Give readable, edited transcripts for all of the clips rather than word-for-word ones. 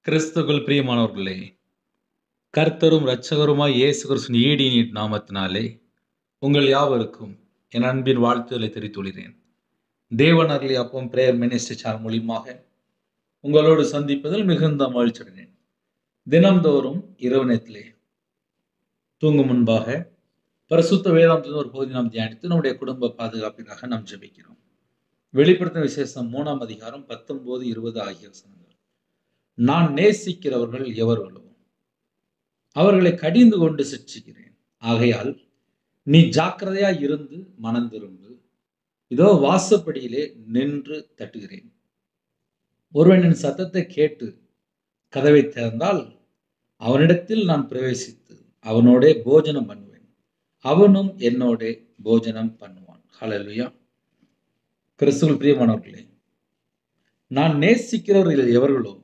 கிறிஸ்துவுக்குள் பிரியமானவர்களே, கர்த்தரும் இரட்சகருமாய் இயேசு கிறிஸ்துவின் ஈடினின் நாமத்தினாலே உங்கள் யாவருக்கும் என் அன்பின் வாழ்த்துதலை தெரிவித்துள்ளேன். தேவன் அருளிய அப்பம் பிரேயர் மினிஸ்ட்ரி சேனல் மூலியமாக உங்களோடு சந்திப்பதில் மிகுந்த மகிழ்ச்சி அடைகிறேன். தினம்தோறும் இரவு நேரத்திலே தூங்கும் முன்பாக பரிசுத்த வேதாந்தத்தின் ஒரு பகுதி நாம் தியானித்து நம்முடைய குடும்ப பாதுகாப்பிற்காக நாம் ஜெபிக்கிறோம். வெளிப்படுத்தின விசேஷம் 3ஆம் அதிகாரம் 19, 20 ஆகிய வசனங்கள். நான் நேசிக்கிறவர்கள் எவர்களோ அவர்களை கடிந்து கொண்டு சிட்சிக்கிறேன். ஆகையால் நீ ஜாக்கிரதையா இருந்து மனம் திரும்பு. இதோ வாசப்படியிலே நின்று தட்டுகிறேன். ஒருவனின் சத்தத்தை கேட்டு கதவை திறந்தால் அவனிடத்தில் நான் பிரவேசித்து அவனோட போஜனம் பண்ணுவேன், அவனும் என்னோட போஜனம் பண்ணுவான். ஹல்லேலூயா. கிறிஸ்துவுக்குள் பிரியமானவர்களே, நான் நேசிக்கிறவர்கள் எவர்களோ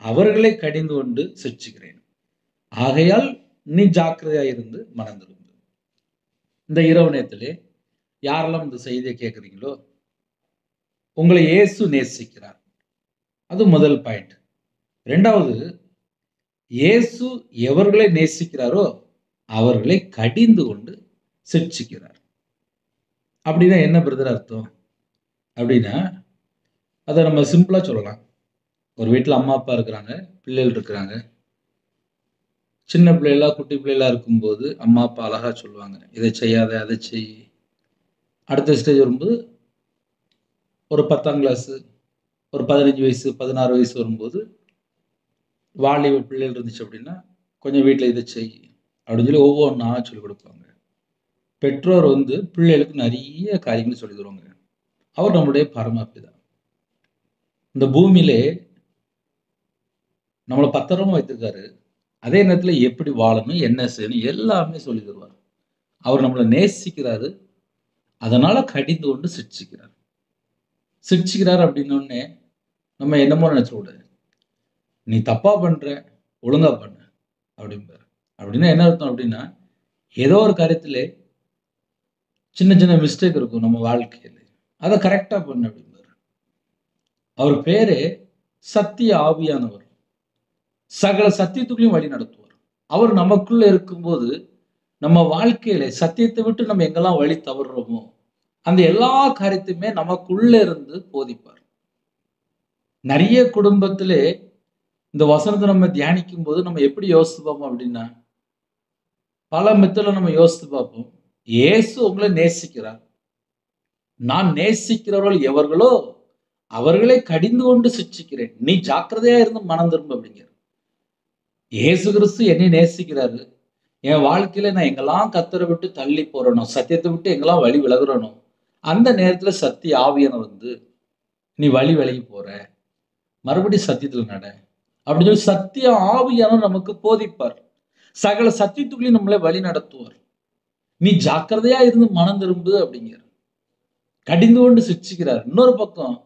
அவர்களை கடிந்து கொண்டு சிட்சிக்கிறேன். ஆகையால் நீ ஜாக்கிரதையா இருந்து மனம் திரும்பு. இந்த இரவு நேரத்திலே யாரெல்லாம் இந்த செய்தியை கேட்குறீங்களோ உங்களை இயேசு நேசிக்கிறார். அது முதல் பாயிண்ட். ரெண்டாவது, இயேசு எவர்களை நேசிக்கிறாரோ அவர்களை கடிந்து கொண்டு சிட்சிக்கிறார். அப்படின்னா என்ன பிரதர் அர்த்தம்? அப்படின்னா அதை நம்ம சிம்பிளா சொல்லலாம். ஒரு வீட்டில் அம்மா அப்பா இருக்கிறாங்க, பிள்ளைகள் இருக்கிறாங்க. சின்ன பிள்ளைகளா குட்டி பிள்ளைகளா இருக்கும்போது அம்மா அப்பா அழகா சொல்லுவாங்க, இதை செய்யாத அதை செய். அடுத்த ஸ்டேஜ் வரும்போது ஒரு 10ஆம் கிளாஸ், ஒரு 15 வயசு 16 வயசு வரும்போது வாலிப பிள்ளைகள் இருந்துச்சு அப்படின்னா கொஞ்சம் வீட்டில் இதை செய் அப்படின்னு சொல்லி ஒவ்வொன்றா சொல்லிக் கொடுப்பாங்க. பெற்றோர் பிள்ளைகளுக்கு நிறைய காரியங்கள் சொல்லி தருவாங்க. அவர் நம்முடைய பரமபிதா. இந்த பூமியிலே நம்மளை பத்திரமா வைத்திருக்காரு. அதே நேரத்தில் எப்படி வாழணும், என்ன செய்யணும் எல்லாமே சொல்லி தருவார். அவர் நம்மளை நேசிக்கிறாரு, அதனால கடிந்து கொண்டு சிட்சிக்கிறார். சிட்சிக்கிறார் அப்படின்னோடனே நம்ம என்னமோ நினைச்சக்கூடாது. நீ தப்பா பண்ற, ஒழுங்கா பண்ண அப்படிம்பார். அப்படின்னா என்ன அர்த்தம் அப்படின்னா, ஏதோ ஒரு காரியத்திலே சின்ன சின்ன மிஸ்டேக் இருக்கும் நம்ம வாழ்க்கையில, அதை கரெக்டா பண்ண அப்படிம்பார். அவர் பேரு சத்திய ஆவியானவர். சகல சத்தியத்துக்குள்ளையும் வழி நடத்துவார். அவர் நமக்குள்ள இருக்கும்போது நம்ம வாழ்க்கையில சத்தியத்தை விட்டு நம்ம எங்கெல்லாம் வழி தவறுறோமோ அந்த எல்லா காரியத்தையுமே நமக்குள்ள இருந்து போதிப்பார். நிறைய குடும்பத்திலே இந்த வசனத்தை நம்ம தியானிக்கும் போது நம்ம எப்படி யோசித்து பார்ப்போம் அப்படின்னா, பல மெத்தல நம்ம யோசித்து பார்ப்போம். இயேசு உங்களை நேசிக்கிறார். நான் நேசிக்கிறவர்கள் எவர்களோ அவர்களை கடிந்து கொண்டு சிட்சிக்கிறேன். நீ ஜாக்கிரதையா இருந்து மனம் திரும்ப அப்படிங்கிற இயேசு கிறிஸ்து என்னை நேசிக்கிறாரு. என் வாழ்க்கையில நான் எங்கெல்லாம் கத்தரை விட்டு தள்ளி போறனோ, சத்தியத்தை விட்டு எங்கெல்லாம் வழி விலகுறனோ அந்த நேரத்துல சத்திய ஆவியானவர் நீ வழி விலகி போற, மறுபடியும் சத்தியத்துல நட அப்படின்னு சொல்லி சத்திய ஆவியானவர் நமக்கு போதிப்பார். சகல சத்தியத்துக்குள்ளேயும் நம்மளை வழி நடத்துவார். நீ ஜாக்கிரதையா இருந்து மனம் திரும்பு அப்படிங்கிற கடிந்து கொண்டு சிட்சிக்கிறார். இன்னொரு பக்கம்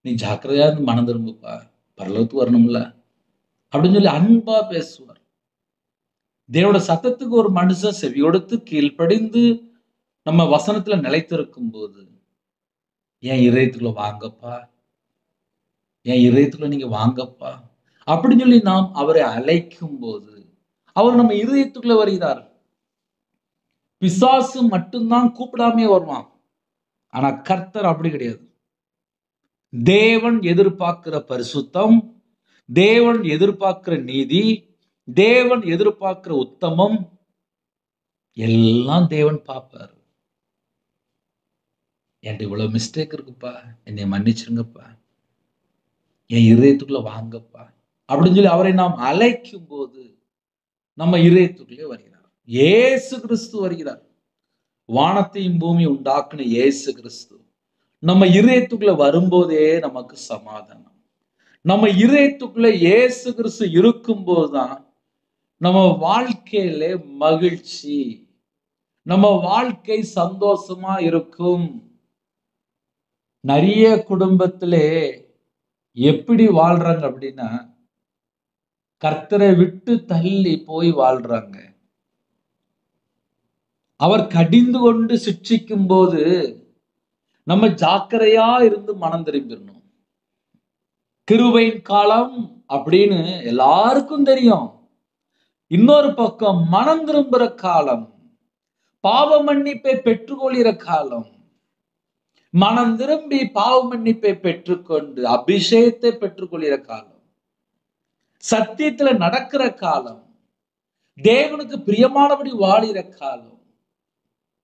நீ ஜாக்கிரதையா இருந்து மனம் திரும்புப்பா, பரலோகத்துக்கு வரணும்ல அப்படின்னு சொல்லி அன்பா பேசுவார். தேவனோட சத்தத்துக்கு ஒரு மனுஷன் செவி கொடுத்து கீழ்ப்படிந்து நம்ம வசனத்துல நிலைத்திருக்கும் போது, என் இதயத்துக்குள்ள வாங்கப்பா, என் இதயத்துக்குள்ள நீங்க வாங்கப்பா அப்படின்னு சொல்லி நாம் அவரை அழைக்கும் போது அவர் நம்ம இதயத்துக்குள்ள வருகிறார். பிசாசு மட்டும்தான் கூப்பிடாமே வருவான். ஆனா கர்த்தர் அப்படி கிடையாது. தேவன் எதிர்பார்க்கிற பரிசுத்தம், தேவன் எதிர்பார்க்கிற நீதி, தேவன் எதிர்பார்க்கிற உத்தமம் எல்லாம் தேவன் பார்ப்பார். என்கிட்ட இவ்வளவு மிஸ்டேக் இருக்குப்பா, என்னை மன்னிச்சிருங்கப்பா, என் இதயத்துக்குள்ள வாங்கப்பா அப்படின்னு சொல்லி அவரை நாம் அழைக்கும் போது நம்ம இதயத்துக்குள்ளே வருகிறார். இயேசு கிறிஸ்து வருகிறார். வானத்தையும் பூமி உண்டாக்குன இயேசு கிறிஸ்து நம்ம இதயத்துக்குள்ள வரும்போதே நமக்கு சமாதானம். நம்ம இதயத்துக்குள்ள இயேசு கிறிஸ்து இருக்கும் போதுதான் நம்ம வாழ்க்கையில மகிழ்ச்சி, நம்ம வாழ்க்கை சந்தோஷமா இருக்கும். நிறைய குடும்பத்திலே எப்படி வாழ்றாங்க அப்படின்னா, கர்த்தரை விட்டு தள்ளி போய் வாழ்றாங்க. அவர் கடிந்து கொண்டு சிட்சிக்கும் போது நம்ம ஜாக்கிரதையா இருந்து மனம் திரும்பிடணும். கிருபையின் காலம் அப்படின்னு எல்லாருக்கும் தெரியும். இன்னொரு பக்கம் மனம் திரும்புற காலம், பாவ மன்னிப்பை பெற்றுக்கொள்கிற காலம். மனம் திரும்பி பாவ மன்னிப்பை பெற்றுக்கொண்டு அபிஷேகத்தை பெற்றுக்கொள்கிற காலம், சத்தியத்துல நடக்கிற காலம், தேவனுக்கு பிரியமானபடி வாழுகிற காலம்.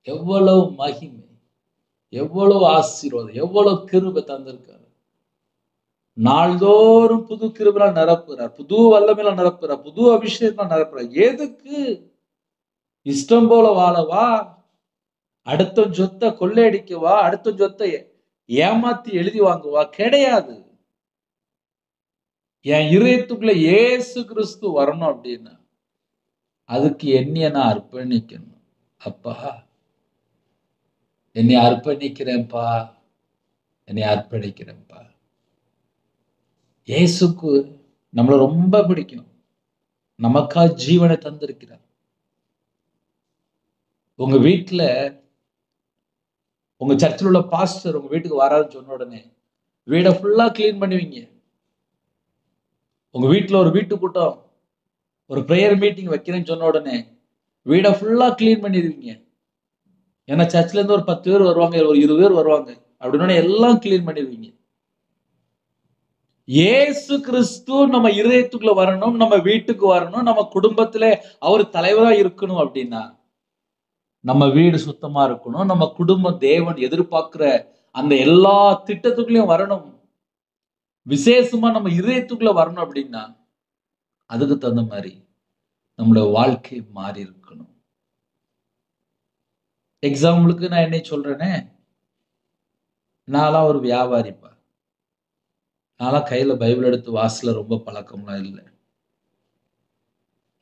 எவ்வளவு மகிமை, எவ்வளவு ஆசீர்வாதம், எவ்வளவு கிருபை தந்திருக்காரு. நாள்தோறும் புது கிருபையால் நிரப்புறார், புது வல்லமையில நிரப்புறார், புது அபிஷேகம் நிரப்புறார். எதுக்கு? இஷ்டம் போல வாழவா? அடுத்த சொத்தை கொள்ளையடிக்கவா? அடுத்த சொத்தை ஏமாத்தி எழுதி வாங்குவா? கிடையாது. என் இதயத்துக்குள்ள இயேசு கிறிஸ்து வரணும் அப்படின்னா அதுக்கு என்னைய நான் அர்ப்பணிக்கணும். அப்பா, என்னை அர்ப்பணிக்கிறேன்ப்பா, என்னை அர்ப்பணிக்கிறேன்ப்பா. இயேசுக்கு நம்மளை ரொம்ப பிடிக்கும். நமக்கா ஜீவனை தந்திருக்கிறார். உங்க வீட்டுல உங்க சர்ச்சில் உள்ள பாஸ்டர் உங்க வீட்டுக்கு வராதுன்னு சொன்ன உடனே வீடை ஃபுல்லா கிளீன் பண்ணுவீங்க. உங்க வீட்டுல ஒரு வீட்டு கூட்டம், ஒரு பிரேயர் மீட்டிங் வைக்கிறேன்னு சொன்ன உடனே வீடை ஃபுல்லா கிளீன் பண்ணிடுவீங்க. ஏன்னா சர்ச்ல இருந்து ஒரு 10 பேர் வருவாங்க, ஒரு 20 பேர் வருவாங்க அப்படின்னா எல்லாம் கிளீன் பண்ணிடுவீங்க. இயேசு கிறிஸ்து நம்ம இதயத்துக்குள்ள வரணும், நம்ம வீட்டுக்கு வரணும், நம்ம குடும்பத்துல அவர் தலைவரா இருக்கணும் அப்படின்னா நம்ம வீடு சுத்தமா இருக்கணும், நம்ம குடும்பம் தேவன் எதிர்பார்க்கிற அந்த எல்லா திட்டத்துக்குள்ளயும் வரணும். விசேஷமா நம்ம இதயத்துக்குள்ள வரணும் அப்படின்னா அதுக்கு தகுந்த மாதிரி நம்மளோட வாழ்க்கை மாறி இருக்கணும். எக்ஸாம்பிளுக்கு நான் என்ன சொல்றேனே, நான்லாம் ஒரு வியாபாரிப்பா. நான்லாம் கையில பைபிள் எடுத்து வாசல ரொம்ப பழக்கம்லாம் இல்லை.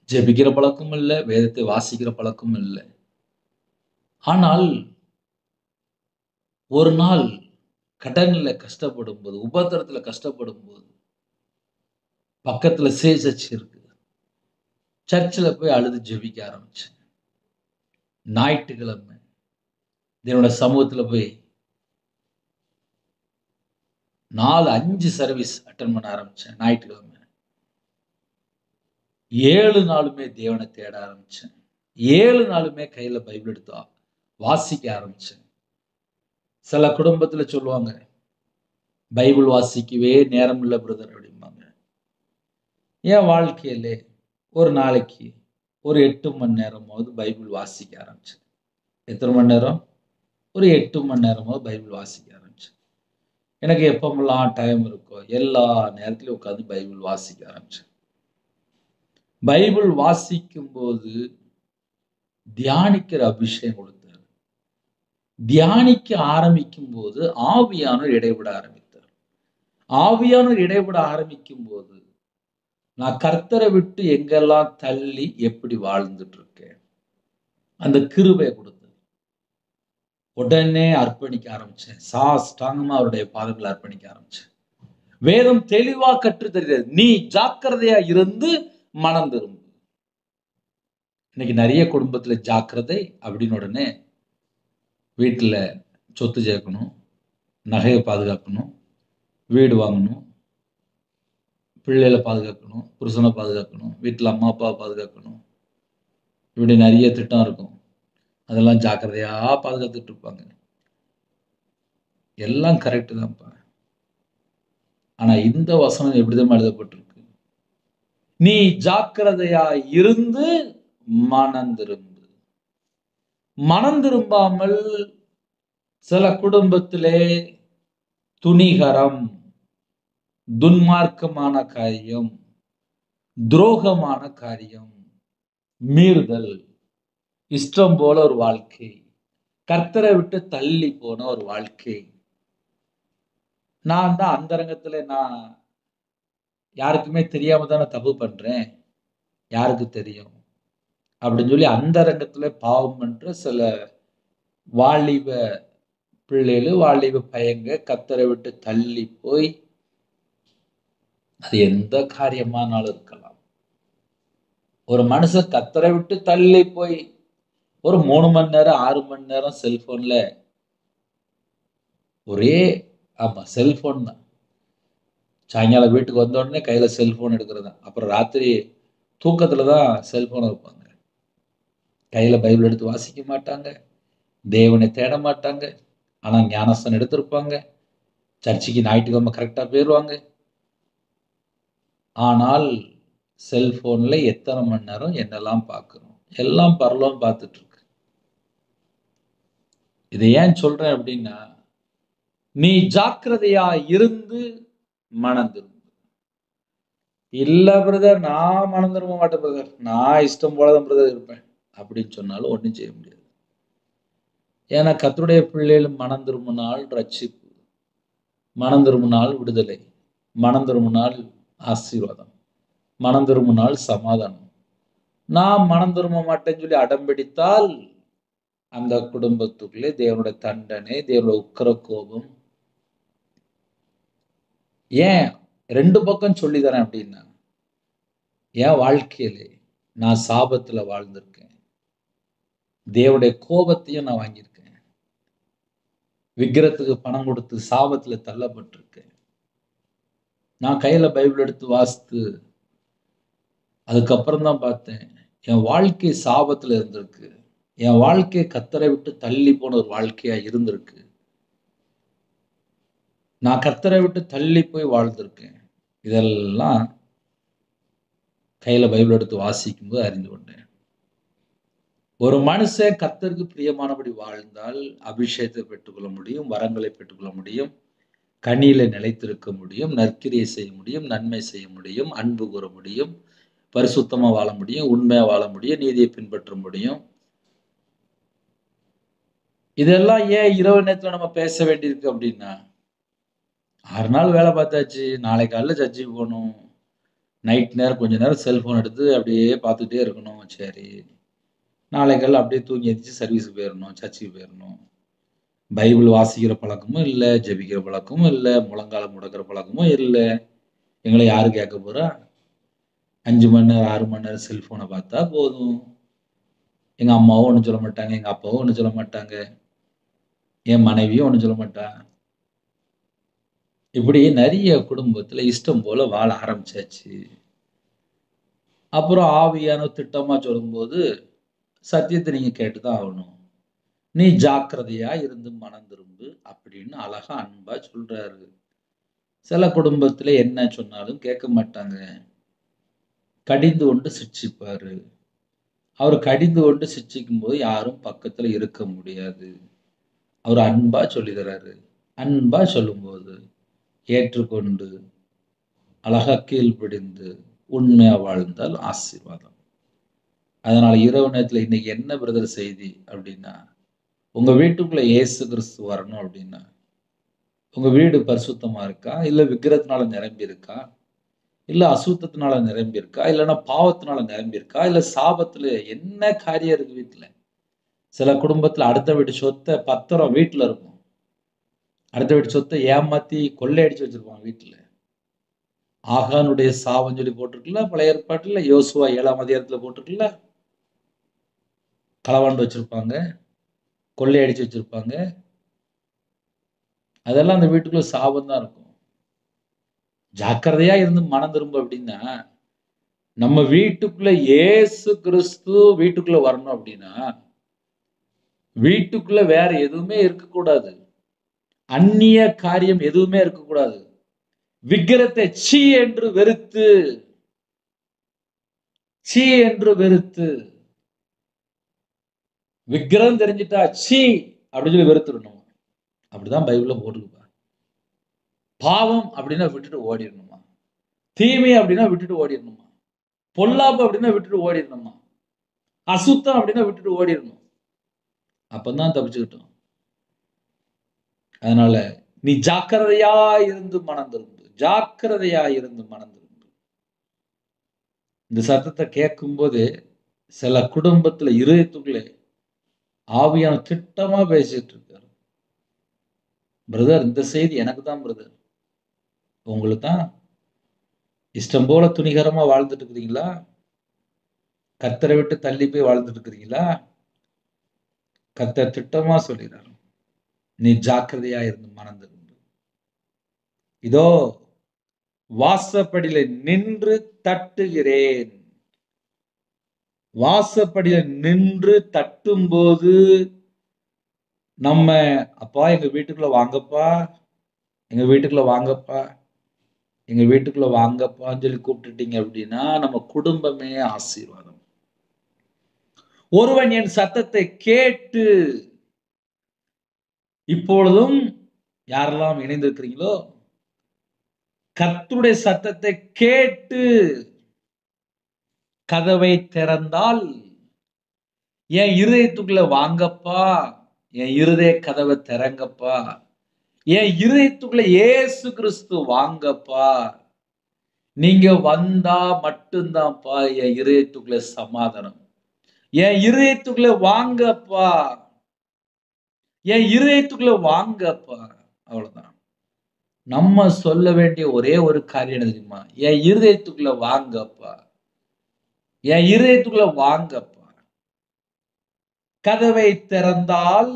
ஜெபிக்கிற பழக்கமும் இல்லை, வேதத்தை வாசிக்கிற பழக்கமும் இல்லை. ஆனால் ஒரு நாள் கடன்ல கஷ்டப்படும் போது, உபத்திரத்துல கஷ்டப்படும் போது, பக்கத்துல சர்ச் இருக்கு, சர்ச்சில் போய் அழுது ஜெபிக்க ஆரம்பிச்சேன். ஞாயிற்றுக்கிழமை என்னோட சமூகத்துல போய் 4-5 சர்வீஸ் அட்டன் பண்ண ஆரம்பிச்சேன். ஞாயிற்றுக்கிழமை 7 நாளுமே தேவனை தேட ஆரம்பிச்சேன். 7 நாளுமே கையில பைபிள் எடுத்து வாசிக்க ஆரம்பிச்சேன். சில குடும்பத்துல சொல்லுவாங்க, பைபிள் வாசிக்கவே நேரம் இல்லை பிரதர் அப்படிம்பாங்க. என் வாழ்க்கையில ஒரு நாளைக்கு ஒரு 8 மணி நேரமாவது பைபிள் வாசிக்க ஆரம்பிச்சேன். எத்தனை மணி நேரம்? ஒரு 8 மணி நேரமாவது பைபிள் வாசிக்க ஆரம்பிச்சேன். எனக்கு எப்பமெல்லாம் டைம் இருக்கோ எல்லா நேரத்திலையும் உட்காந்து பைபிள் வாசிக்க ஆரம்பிச்சேன். பைபிள் வாசிக்கும் போது தியானிக்கிற அபிஷேகம் கொடுத்தார். தியானிக்க ஆரம்பிக்கும் போது ஆவியானவர் இடைவிட ஆரம்பித்தார். ஆவியானவர் இடைவிட ஆரம்பிக்கும் போது நான் கர்த்தரை விட்டு எங்கெல்லாம் தள்ளி எப்படி வாழ்ந்துட்டு இருக்கேன் அந்த கிருபையை கொடுத்தார். உடனே அர்ப்பணிக்க ஆரம்பிச்சேன். சாஷ்டாங்கமா அவருடைய பாதங்களை அர்ப்பணிக்க ஆரம்பிச்சேன். வேதம் தெளிவா கற்று தருகிறது, நீ ஜாக்கிரதையா இருந்து மனம் திரும்பு. இன்னைக்கு நிறைய குடும்பத்துல ஜாக்கிரதை அப்படின்னு உடனே வீட்டுல சொத்து சேர்க்கணும், நகையை பாதுகாக்கணும், வீடு வாங்கணும், பிள்ளைகளை பாதுகாக்கணும், புருஷனை பாதுகாக்கணும், வீட்டுல அம்மா அப்பாவை பாதுகாக்கணும், இப்படி நிறைய திட்டம் இருக்கும். அதெல்லாம் ஜாக்கிரதையா பாதுகாத்துட்டு இருப்பாங்க. எல்லாம் கரெக்டு தான்ப்பா. ஆனா இந்த வசனம் எப்படிதான் எழுதப்பட்டிருக்கு? நீ ஜாக்கிரதையா இருந்து மனம் திரும்பு. மனம் திரும்பாமல் சில குடும்பத்திலே துணிகரம், துன்மார்க்கமான காரியம், துரோகமான காரியம், மீறுதல், இஷ்டம் போல ஒரு வாழ்க்கை, கர்த்தரை விட்டு தள்ளி போன ஒரு வாழ்க்கை. நான் தான் அந்தரங்கத்துல நான் யாருக்குமே தெரியாம தானே தப்பு பண்றேன், யாருக்கு தெரியும் அப்படின்னு சொல்லி அந்தரங்கத்துல பாவம் பண்ற சில வாலிப பிள்ளைகள், வாலிப பையங்க கர்த்தரை விட்டு தள்ளி போய், அது எந்த காரியமானாலும் இருக்கலாம். ஒரு மனுஷன் கர்த்தரை விட்டு தள்ளி போய் ஒரு 3 மணி நேரம் 6 மணி நேரம் செல்போன்ல, ஒரே செல்போன் தான். சாயங்காலம் வீட்டுக்கு வந்த உடனே கையில செல்போன் எடுக்கிறது தான். அப்புறம் ராத்திரி தூக்கத்துல தான் செல்போனை வைப்பாங்க. கையில பைபிள் எடுத்து வாசிக்க மாட்டாங்க. தேவனை தேட மாட்டாங்க. ஆனா ஞானஸ்தானம் எடுத்திருப்பாங்க. சர்ச்சுக்கு ஞாயிற்றுக்கிழமை கரெக்டா போயிருவாங்க. ஆனால் செல்போன்ல எத்தனை மணி நேரம் என்னெல்லாம் பார்க்கிறோம்? எல்லாம் பரலோகம் பார்த்துட்டு இருக்கு. இதை ஏன் சொல்றேன் அப்படின்னா, நீ ஜாக்கிரதையா இருந்து மனம் திரும்பு. இல்ல பிரதர், நான் மனம் திரும்ப மாட்டேன் பிரதர், நான் இஷ்டம் போலதான் பிரதர் இருப்பேன் அப்படின்னு சொன்னாலும் ஒண்ணும் செய்ய முடியாது. ஏன்னா கர்த்தருடைய பிள்ளைகள் மனம் திரும்பினால் ரட்சிப்பு, மனம் திரும்பினால் விடுதலை, மனம் திரும்பினால் ஆசீர்வாதம், மனம் திரும்பினால் சமாதானம். நான் மனம் திரும்ப மாட்டேன்னு சொல்லி அடம்பிடித்தால் அந்த குடும்பத்துக்குள்ளே தேவனுடைய தண்டனை, தேவனுடைய உக்கிர கோபம். ஏன் 2 பக்கம் சொல்லி தரேன் அப்படின்னா, என் வாழ்க்கையிலே நான் சாபத்துல வாழ்ந்திருக்கேன். தேவனுடைய கோபத்தையும் நான் வாங்கியிருக்கேன். விக்கிரத்துக்கு பணம் கொடுத்து சாபத்துல தள்ளப்பட்டிருக்கேன். நான் கையில பைபிள் எடுத்து வாசித்து அதுக்கப்புறம் தான் பார்த்தேன், என் வாழ்க்கை சாபத்துல இருந்திருக்கு. என் வாழ்க்கை கர்த்தரை விட்டு தள்ளி போன ஒரு வாழ்க்கையா இருந்திருக்கு. நான் கர்த்தரை விட்டு தள்ளி போய் வாழ்ந்திருக்கேன். இதெல்லாம் கையில பைபிள் எடுத்து வாசிக்கும்போது அறிந்து கொண்டேன். ஒரு மனுஷன் கர்த்தருக்கு பிரியமானபடி வாழ்ந்தால் அபிஷேகத்தை பெற்றுக்கொள்ள முடியும், வரங்களை பெற்றுக்கொள்ள முடியும், கனியில நிலைத்திருக்க முடியும், நற்கிரியை செய்ய முடியும், நன்மை செய்ய முடியும், அன்பு கூற முடியும், பரிசுத்தமா வாழ முடியும், உண்மையா வாழ முடியும், நீதியை பின்பற்ற முடியும். இதெல்லாம் ஏன் இரவு நேரத்துல நம்ம பேச வேண்டியிருக்கு அப்படின்னா, 6 நாள் வேலை பார்த்தாச்சு, நாளை காலையில சர்ச்சுக்கு போகணும், நைட் நேரம் கொஞ்ச நேரம் செல்போன் எடுத்து அப்படியே பார்த்துட்டே இருக்கணும். சரி, நாளை காலையில அப்படியே தூங்கி எந்திரிச்சு சர்வீஸுக்கு போயிடணும், சர்ச்சுக்கு போயிடணும். பைபிள் வாசிக்கிற பழக்கமும் இல்லை, ஜெபிக்கிற பழக்கமும் இல்லை, முழங்கால முடக்கிற பழக்கமும் இல்லை. எங்களை யாரு கேட்க போறா? 5 மணி நேரம் 6 மணி நேரம் செல்போனை பார்த்தா போதும். எங்க அம்மாவும் ஒன்றும் சொல்ல மாட்டாங்க, எங்க அப்பாவும் ஒன்றும் சொல்ல மாட்டாங்க, என் மனைவியும் ஒன்றும் சொல்ல மாட்டா. இப்படி நிறைய குடும்பத்துல இஷ்டம் போல வாழ ஆரம்பிச்சாச்சு. அப்புறம் ஆவியான திட்டமா சொல்லும்போது சத்தியத்தை நீங்க கேட்டுதான் ஆகணும். நீ ஜாக்கிரதையா இருந்து மனம் திரும்பு அப்படின்னு அழகா அன்பா சொல்றாரு. சில குடும்பத்துல என்ன சொன்னாலும் கேட்க மாட்டாங்க. கடிந்து கொண்டு சிட்சிப்பாரு. அவர் கடிந்து கொண்டு சிட்சிக்கும் போது யாரும் பக்கத்துல இருக்க முடியாது. அவர் அன்பா சொல்லி தர்றாரு. அன்பா சொல்லும்போது ஏற்றுக்கொண்டு அழகா கீழ்ப்படிந்து உண்மையா வாழ்ந்தால் ஆசீர்வாதம். அதனால இரவு நேரத்துல இன்னைக்கு என்ன பிரதர் செய்தி அப்படின்னா, உங்க வீட்டுக்குள்ள இயேசு கிறிஸ்து வரணும் அப்படின்னா, உங்க வீடு பரிசுத்தமா இருக்கா? இல்ல விக்கிரத்தினால நிரம்பி இருக்கா? இல்ல அசுத்தத்தினால நிரம்பி இருக்கா? இல்லைன்னா பாவத்தினால நிரம்பி இருக்கா? இல்ல சாபத்துல என்ன காரியம் இருக்கு வீட்டுல? சில குடும்பத்துல அடுத்த வீட்டு சொத்தை பத்திரம் வீட்டுல இருக்கும். அடுத்த வீட்டு சொத்தை ஏமாத்தி கொள்ளையடிச்சு வச்சிருப்பாங்க வீட்டுல. ஆகானுடைய சாபம் சொல்லி போட்டிருக்குல்ல பழைய ஏற்பாட்டுல, யோசுவா 7ஆம் அதிகாரத்துல போட்டிருக்குல்ல. களவாண்டு வச்சிருப்பாங்க, கொள்ளையடிச்சு வச்சிருப்பாங்க. அதெல்லாம் அந்த வீட்டுக்குள்ள சாபம் தான் இருக்கும். ஜாக்கிரதையா இருந்து மனம் திரும்ப அப்படின்னா, நம்ம வீட்டுக்குள்ள இயேசு கிறிஸ்து வீட்டுக்குள்ள வரணும் அப்படின்னா, வீட்டுக்குள்ள வேற எதுவுமே இருக்கக்கூடாது. அந்நிய காரியம் எதுவுமே இருக்கக்கூடாது. விக்கிரத்தை சீ என்று வெறுத்து, சீ என்று வெறுத்து, விக்கிரம் தெரிஞ்சிட்டா சீ அப்படின்னு சொல்லி வெறுத்துடணும். அப்படிதான் பைபிள்ல போட்டுருப்பா. பாவம் அப்படின்னா விட்டுட்டு ஓடிடணுமா? தீமை அப்படின்னா விட்டுட்டு ஓடிடணுமா? பொல்லாப்பு அப்படின்னா விட்டுட்டு ஓடிடணுமா? அசுத்தம் அப்படின்னா விட்டுட்டு ஓடிடணும். அப்பதான் தப்பிச்சுக்கிட்டோம். அதனால நீ ஜாக்கிரதையா இருந்து மனம் திரும்பு, ஜாக்கிரதையா இருந்து மனம் திரும்பு. இந்த சத்தத்தை கேட்கும் போது சில குடும்பத்துல இருதயத்துக்குள்ளே ஆவியான திட்டமா பேசிட்டு இருக்காரு. பிரதர், இந்த செய்தி எனக்கு தான் பிரதர். உங்களுக்கு தான் இஷ்டம் போல துணிகரமா வாழ்ந்துட்டு இருக்கிறீங்களா? கர்த்தரை விட்டு தள்ளி போய் வாழ்ந்துட்டு இருக்கிறீங்களா? கர்த்தர் திட்டமா சொல்லிடுறாரு, நீ ஜாக்கிரதையா இருந்து மனம் திரும்பு. இதோ வாசப்படியில நின்று தட்டுகிறேன். வாசப்படியில நின்று தட்டும்போது நம்ம, அப்பா எங்க வீட்டுக்குள்ள வாங்கப்பா, எங்க வீட்டுக்குள்ள வாங்கப்பா, எங்க வீட்டுக்குள்ள வாங்கப்பான்னு சொல்லி கூப்பிட்டுட்டீங்க அப்படின்னா நம்ம குடும்பமே ஆசீர்வாதம். ஒருவன் என் சத்தத்தை கேட்டு, இப்பொழுதும் யாரெல்லாம் இணைந்திருக்கிறீங்களோ கர்த்தருடைய சத்தத்தை கேட்டு கதவை திறந்தால், என் இருதயத்துக்குள்ள வாங்கப்பா, என் இருதய கதவை திறங்கப்பா, என் இருதயத்துக்குள்ள இயேசு கிறிஸ்து வாங்கப்பா, நீங்க வந்தா மட்டும்தான்ப்பா என் இருதயத்துக்குள்ள சமாதானம். என் இருதயத்துக்குள்ள வாங்கப்பா, என் இருதயத்துக்குள்ள வாங்கப்பா. அவ்வளவுதான். நம்ம சொல்ல வேண்டிய ஒரே ஒரு காரியம் என்ன தெரியுமா? என் இருதயத்துக்குள்ள வாங்கப்பா, என் இருதயத்துக்குள்ள வாங்கப்பா. கதவை திறந்தால்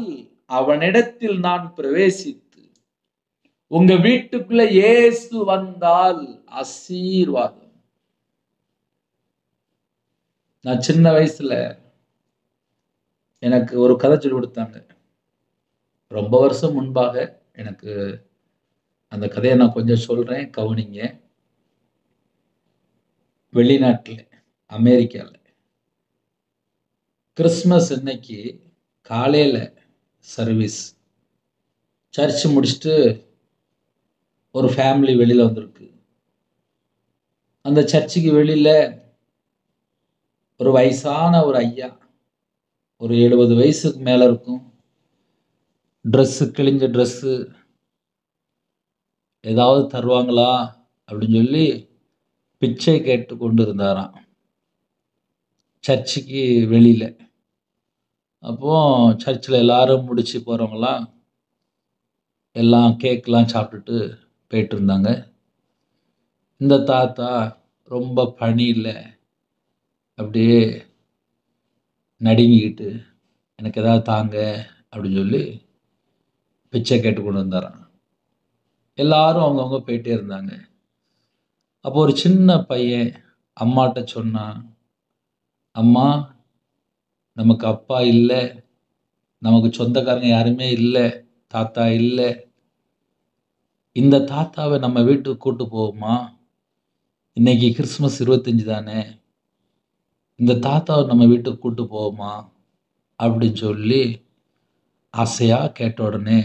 அவனிடத்தில் நான் பிரவேசித்து, உங்க வீட்டுக்குள்ள இயேசு வந்தால் ஆசீர்வாதம். நான் சின்ன வயசுல எனக்கு ஒரு கதை சொல்லி கொடுத்தாங்க. ரொம்ப வருஷம் முன்பாக. எனக்கு அந்த கதையை நான் கொஞ்சம் சொல்றேன், கவனிங்க. வெளிநாட்டுல, அமெரிக்கால கிறிஸ்துமஸ் அன்னைக்கு காலையில சர்வீஸ். சர்ச் முடிச்சுட்டு ஒரு ஃபேமிலி வெளியில வந்திருக்கு. அந்த சர்ச்சுக்கு வெளியில ஒரு வயசான ஒரு ஐயா, ஒரு 70 வயசுக்கு மேல இருக்கும். ட்ரெஸ்ஸு, கிழிஞ்ச ட்ரெஸ்ஸு, ஏதாவது தருவாங்களா அப்படின்னு சொல்லி பிச்சை கேட்டு கொண்டு இருந்தாராம் சர்ச்சுக்கு வெளியில. அப்போ சர்ச்சில் எல்லாரும் முடிச்சு போறவங்களாம் எல்லாம் கேக்லாம் சாப்பிட்டுட்டு போயிட்டு இருந்தாங்க. இந்த தாத்தா ரொம்ப பணியில் அப்படியே நடுங்கிக்கிட்டு, எனக்கு ஏதாவது தாங்க அப்படின்னு சொல்லி பிச்சை கேட்டு கொண்டு வந்தாராம். எல்லாரும் அவங்கவுங்க போயிட்டே இருந்தாங்க. அப்போ ஒரு சின்ன பையன் அம்மாட்ட சொன்னான், அம்மா, நமக்கு அப்பா இல்லை, நமக்கு சொந்தக்காரங்க யாருமே இல்லை, தாத்தா இல்லை, இந்த தாத்தாவை நம்ம வீட்டுக்கு கூட்டு போவோமா? இன்னைக்கு கிறிஸ்துமஸ் 25 தானே, இந்த தாத்தாவை நம்ம வீட்டுக்கு கூட்டு போவோமா அப்படின்னு சொல்லி ஆசையா கேட்ட உடனே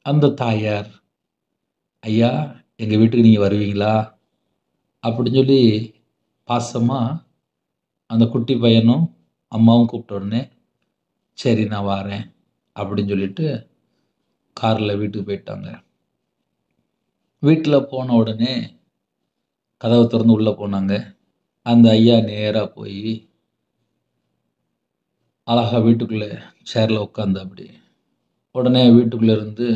அந்த தாயார், ஐயா எங்கள் வீட்டுக்கு நீங்கள் வருவீங்களா அப்படின்னு சொல்லி பாசமா அந்த குட்டி பையனும் அம்மாவும் கூப்பிட்ட உடனே, சரி நான் வரேன் அப்படின்னு சொல்லிட்டு காரில் வீட்டுக்கு போயிட்டாங்க. வீட்டில் போன உடனே கதவை திறந்து உள்ளே போனாங்க. அந்த ஐயா நேராக போய் அழகா வீட்டுக்குள்ளே சேரில் உட்காந்து, அப்படி உடனே வீட்டுக்குள்ளே இருந்து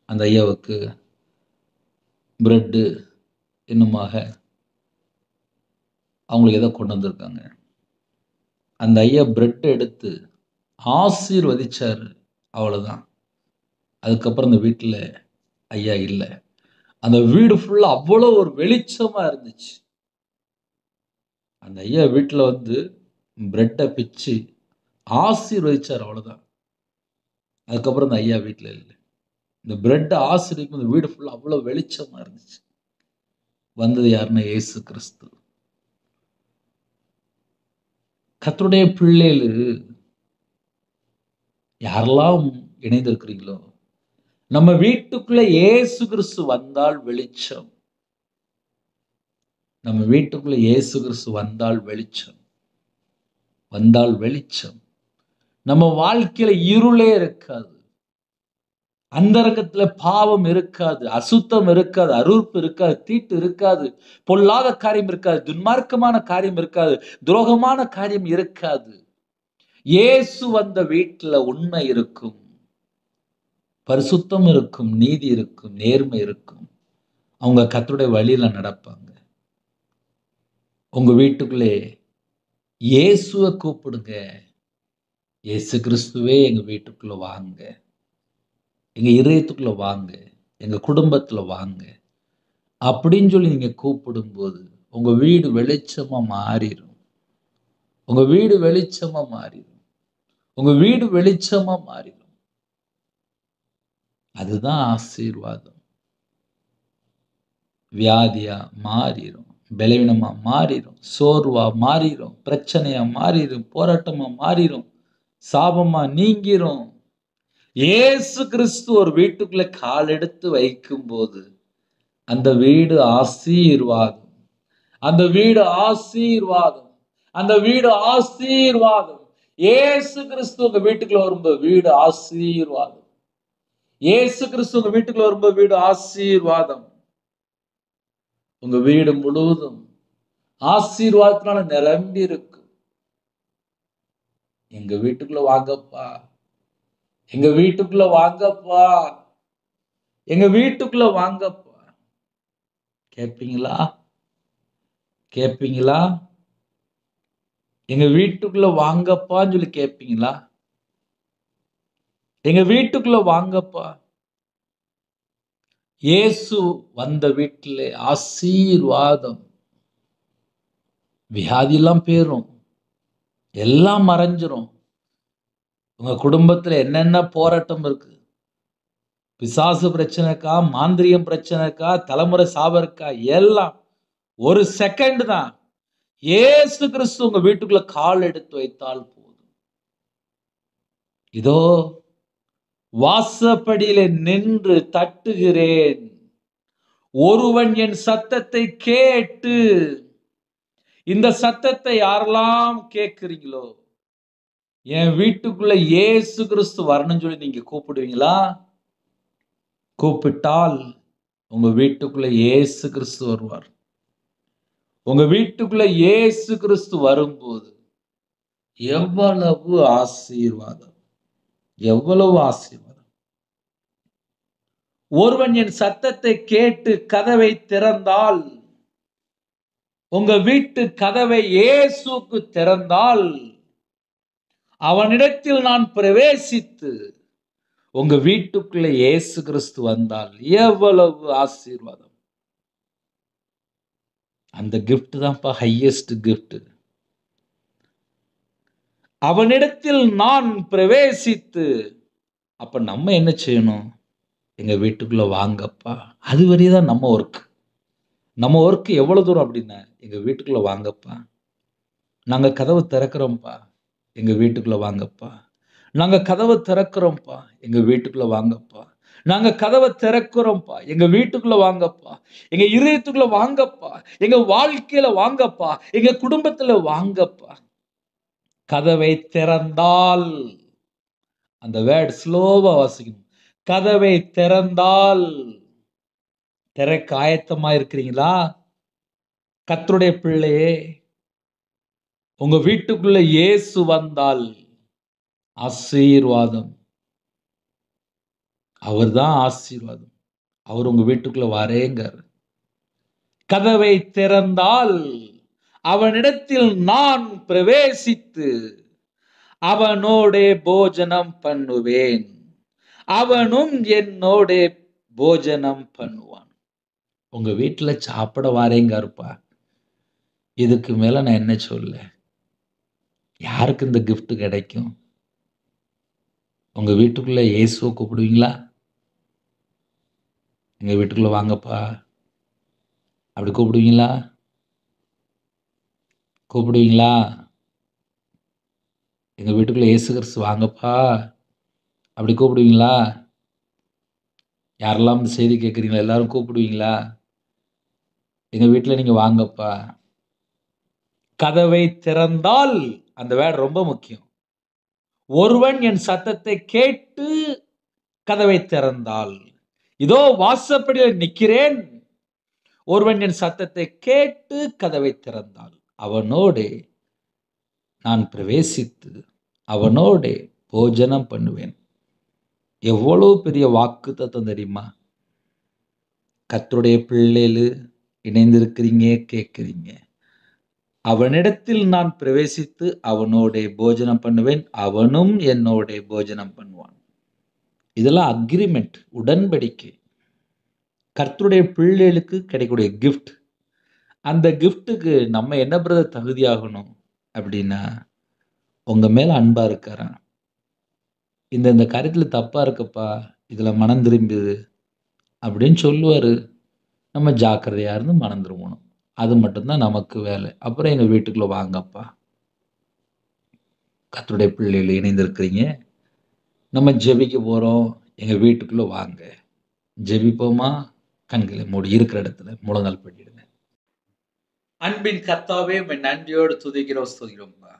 அந்த ஐயாவுக்கு பிரெட்டு இன்னுமாக அவங்களுக்கு ஏதோ கொண்டு வந்திருக்காங்க. அந்த ஐயா பிரெட்டை எடுத்து ஆசீர்வதிச்சாரு. அவ்வளோதான். அதுக்கப்புறம் அந்த வீட்டில் ஐயா இல்லை. அந்த வீடு ஃபுல்லாக அவ்வளோ ஒரு வெளிச்சமாக இருந்துச்சு. அந்த ஐயா வீட்டில் வந்து பிரெட்டை பிச்சு ஆசீர்வதிச்சார். அவ்வளோதான். அதுக்கப்புறம் அந்த ஐயா வீட்டில் இல்லை. இந்த பிரெட்டை ஆசீர்வதிக்கும் இந்த வீடு ஃபுல்லாக அவ்வளோ வெளிச்சமாக இருந்துச்சு. வந்தது யாருன்னா இயேசு கிறிஸ்து. கர்த்தருடைய பிள்ளைகள் யாரெல்லாம் இணைந்திருக்கிறீங்களோ, நம்ம வீட்டுக்குள்ள இயேசு கிறிஸ்து வந்தால் வெளிச்சம். நம்ம வீட்டுக்குள்ள இயேசு கிறிஸ்து வந்தால் வெளிச்சம், வந்தால் வெளிச்சம். நம்ம வாழ்க்கையில இருளே இருக்காது. அந்தரங்கத்துல பாவம் இருக்காது, அசுத்தம் இருக்காது, அருவருப்பு இருக்காது, தீட்டு இருக்காது, பொல்லாத காரியம் இருக்காது, துன்மார்க்கமான காரியம் இருக்காது, துரோகமான காரியம் இருக்காது. இயேசு வந்த வீட்டுல உண்மை இருக்கும், பரிசுத்தம் இருக்கும், நீதி இருக்கும், நேர்மை இருக்கும். அவங்க கர்த்தருடைய வழியில நடப்பாங்க. உங்க வீட்டுக்குள்ளே இயேசுவை கூப்பிடுங்க. இயேசு கிறிஸ்துவே எங்க வீட்டுக்குள்ள வாங்க, எங்க இதயத்துக்குள்ள வாங்க, எங்க குடும்பத்துல வாங்க. அப்படின்னு சொல்லி நீங்க கூப்பிடும்போது உங்க வீடு வெளிச்சமா மாறிடும். உங்க வீடு வெளிச்சமா மாறிடும். உங்க வீடு வெளிச்சமா மாறிடும். அதுதான் ஆசீர்வாதம். வியாதியா மாறிடும், பலவீனமா மாறிடும், சோர்வா மாறிடும், பிரச்சனையா மாறிடும், போராட்டமா மாறிடும், சாபமா நீங்கிரும். இயேசு கிறிஸ்து ஒரு வீட்டுக்குள்ள கால் எடுத்து வைக்கும் போது அந்த வீடு ஆசீர்வாதம். அந்த வீடு ஆசீர்வாதம். அந்த வீடு ஆசீர்வாதம். இயேசு கிறிஸ்து உங்க வீட்டுக்குள்ள வரும்போது வீடு ஆசீர்வாதம். இயேசு கிறிஸ்து உங்க வீட்டுக்குள்ள வரும்போது வீடு ஆசீர்வாதம். உங்க வீடு முழுவதும் ஆசீர்வாதத்தினால நிரம்பி இருக்கும். எங்க வீட்டுக்குள்ள வாங்கப்பா, எங்க வீட்டுக்குள்ள வாங்கப்பா, எங்க வீட்டுக்குள்ள வாங்கப்பா. கேட்பீங்களா? கேட்பீங்களா? எங்க வீட்டுக்குள்ள வாங்கப்பான்னு சொல்லி கேட்பீங்களா? எங்க வீட்டுக்குள்ள வாங்கப்பா. இயேசு வந்த வீட்டிலே ஆசீர்வாதம். வியாதி எல்லாம் போயிரும், எல்லாம் மறைஞ்சிரும். உங்க குடும்பத்துல என்னென்ன போராட்டம் இருக்கு, பிசாசு பிரச்சனைக்கா, மாந்திரியம் பிரச்சனைக்கா, தலைமுறை சாபருக்கா, எல்லாம் ஒரு செகண்ட் தான். இயேசு கிறிஸ்து உங்க வீட்டுக்குள்ள கால் எடுத்து வைத்தால் போதும். இதோ வாசப்படியில நின்று தட்டுகிறேன். ஒருவன் என் சத்தத்தை கேட்டு, இந்த சத்தத்தை யாரெல்லாம் கேட்கிறீங்களோ என் வீட்டுக்குள்ள இயேசு கிறிஸ்து வரணும்னு சொல்லி நீங்க கூப்பிடுவீங்களா? கூப்பிட்டால் உங்க வீட்டுக்குள்ள இயேசு கிறிஸ்து வருவார். உங்க வீட்டுக்குள்ள இயேசு கிறிஸ்து வரும்போது எவ்வளவு ஆசீர்வாதம், எவ்வளவு ஆசீர்வாதம். ஒருவன் என் சத்தத்தை கேட்டு கதவை திறந்தால், உங்க வீட்டு கதவை இயேசுக்கு திறந்தால், அவனிடத்தில் நான் பிரவேசித்து உங்க வீட்டுக்குள்ள இயேசு கிறிஸ்து வந்தால் எவ்வளவு ஆசீர்வாதம். அந்த கிஃப்ட் தான்ப்பா ஹையஸ்ட் கிஃப்ட். அவனிடத்தில் நான் பிரவேசித்து, அப்ப நம்ம என்ன செய்யணும்? எங்க வீட்டுக்குள்ள வாங்கப்பா. அது வரைதான் நம்ம ஒர்க். நம்ம ஒர்க் எவ்வளவு தூரம் அப்படின்னா, எங்க வீட்டுக்குள்ள வாங்கப்பா, நாங்க கதவை திறக்கிறோம்ப்பா, எங்க வீட்டுக்குள்ள வாங்கப்பா, நாங்க கதவை திறக்கிறோம்ப்பா, எங்க வீட்டுக்குள்ள வாங்கப்பா, நாங்க கதவை திறக்கிறோம்ப்பா, எங்க வீட்டுக்குள்ள வாங்கப்பா, எங்க இதயத்துக்குள்ள வாங்கப்பா, எங்க வாழ்க்கையில வாங்கப்பா, எங்க குடும்பத்துல வாங்கப்பா. கதவை திறந்தால், அந்த வேர்ட் ஸ்லோவா வாசிக்கணும். கதவை திறந்தால், திறக்க ஆயத்தமா இருக்கிறீங்களா? கர்த்தருடைய பிள்ளையே, உங்க வீட்டுக்குள்ள இயேசு வந்தால் ஆசீர்வாதம். அவர்தான் ஆசீர்வாதம். அவர் உங்க வீட்டுக்குள்ள வரேங்கிறார். கதவை திறந்தால் அவனிடத்தில் நான் பிரவேசித்து அவனோட போஜனம் பண்ணுவேன், அவனும் என்னோட போஜனம் பண்ணுவான். உங்க வீட்டுல சாப்பிட வாரேங்காருப்பா. இதுக்கு மேல நான் என்ன சொல்ல? யாருக்கு இந்த gift கிடைக்கும்? உங்க வீட்டுக்குள்ள இயேசுவை கூப்பிடுவீங்களா? எங்க வீட்டுக்குள்ள வாங்கப்பா அப்படி கூப்பிடுவீங்களா? கூப்பிடுவீங்களா? எங்க வீட்டுக்குள்ள இயேசு கிறிஸ்து வாங்கப்பா அப்படி கூப்பிடுவீங்களா? யாரெல்லாம் இந்த செய்தி கேட்குறீங்களா எல்லாரும் கூப்பிடுவீங்களா? எங்க வீட்டுல நீங்க வாங்கப்பா. கதவை திறந்தால், அந்த வேர்ட் ரொம்ப முக்கியம். ஒருவன் என் சத்தத்தை கேட்டு கதவை திறந்தால், இதோ வாசப்படியில் நிற்கிறேன். ஒருவன் என் சத்தத்தை கேட்டு கதவை திறந்தால் அவனோடு நான் பிரவேசித்து அவனோடு போஜனம் பண்ணுவேன். எவ்வளவு பெரிய வாக்குத்தத்தம் தெரியுமா? கர்த்தருடைய பிள்ளைகளு இணைந்திருக்கிறீங்க, கேட்கிறீங்க. அவனிடத்தில் நான் பிரவேசித்து அவனோட போஜனம் பண்ணுவேன், அவனும் என்னோட போஜனம் பண்ணுவான். இதெல்லாம் அக்ரிமெண்ட், உடன்படிக்கை. கர்த்தருடைய பிள்ளைகளுக்கு கிடைக்கக்கூடிய கிஃப்ட். அந்த கிஃப்ட்டுக்கு நம்ம என்ன பிரதர் தகுதியாகணும் அப்படின்னா, உங்க மேல அன்பா இருக்காராம். இந்த காரியத்துல தப்பா இருக்குப்பா, இதுல மனம் திரும்பிரு அப்படின்னு சொல்லுவாரு. நம்ம ஜாக்கிரதையா இருந்து மனம் திரும்பணும். அது மட்டும் தான் நமக்கு வேலை. அப்புறம் எங்க வீட்டுக்குள்ள வாங்கப்பா. கர்த்தருடைய பிள்ளைகள் இணைந்திருக்கிறீங்க. நம்ம ஜெபிக்க போறோம். எங்க வீட்டுக்குள்ள வாங்க. ஜெபிப்போமா? கண்களை மூடி இருக்கிற இடத்துல முழங்கால் படியிடுங்க. அன்பின் கர்த்தாவே, உம்மை நன்றியோடு துதிக்கிறோம், ஸ்துதிக்கிறோம்ப்பா.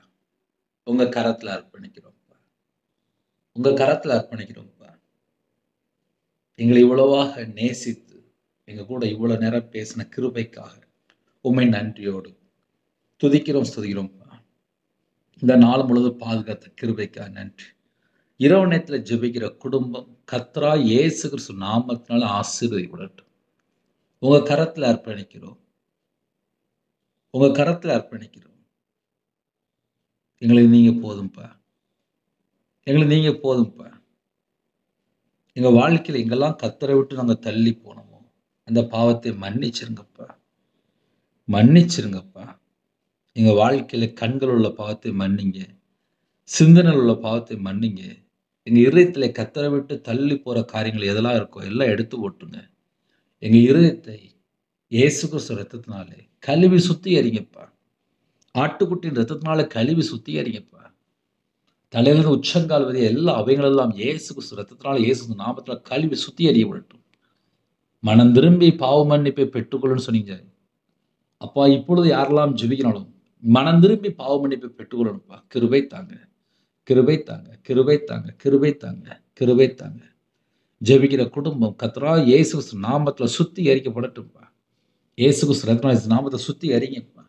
உங்க கரத்துல அர்ப்பணிக்கிறோம்ப்பா. உங்க கரத்துல அர்ப்பணிக்கிறோம்ப்பா. எங்களை இவ்வளவாக நேசித்து, எங்க கூட இவ்வளவு நேரம் பேசின கிருபைக்காக உம்மை நன்றியோடு துதிக்கிறோம், ஸ்துதிக்கிறோம்ப்பா. இந்த நாள் முழுவதும் பாதுகாத்த கிருபைக்காக நன்றி. இரவு நேரத்துல ஜெபிக்கிற குடும்பம் கர்த்தராகிய இயேசு கிறிஸ்து நாமத்தினால ஆசீர்வதிக்கப்படட்டும். உங்க கரத்துல அர்ப்பணிக்கிறோம். உங்க கரத்துல அர்ப்பணிக்கிறோம். எங்களுக்கு நீங்க போதும்ப்பா. எங்களுக்கு நீங்க போதும்ப்பா. எங்க வாழ்க்கையில எங்கெல்லாம் கர்த்தரை விட்டு நாங்க தள்ளி போனோமோ, அந்த பாவத்தை மன்னிச்சிருங்கப்பா. மன்னிச்சிருங்கப்பா. எங்க வாழ்க்கையில கண்கள் உள்ள பாவத்தை மன்னிங்க. சிந்தனையில் உள்ள பாவத்தை மன்னிங்க. எங்க இருதயத்திலே கர்த்தரை விட்டு தள்ளி போற காரியங்கள் எதெல்லாம் இருக்கோ எல்லாம் எடுத்து போட்டுருங்க. எங்க இருதயத்தை இயேசு கிறிஸ்து ரத்தத்தினாலே கழுவி சுத்திகரிங்கப்பா. ஆட்டுக்குட்டியின் ரத்தத்தினால கழுவி சுத்திகரிங்கப்பா. தலையிலிருந்து உச்சங்கால் வரை எல்லா அவைகளெல்லாம் இயேசு கிறிஸ்து ரத்தத்தினால இயேசு நாமத்தினால கழுவி சுத்திகரிக்கப்படட்டும். மனம் திரும்பி பாவ மன்னிப்பை பெற்றுக்கொள்ளுன்னு சொன்னீங்க. அப்பா, இப்பொழுது யாரெல்லாம் ஜெபிக்கிறாலும் மனம் திரும்பி பாவ மன்னிப்பை பெற்றுக்கொள்ளணும்ப்பா. கிருபை தாங்க, கிருபை தாங்க, கிருபை தாங்க, கிருபை தாங்க, கிருபை தாங்க. ஜெபிக்கிற குடும்பம் கர்த்தராகிய இயேசு கிறிஸ்து நாமத்துல சுத்திகரிக்கப்படட்டும்ப்பா. இயேசு கிறிஸ்து ரத்தத்தினால நாமத்தை சுத்திகரிங்கப்பா.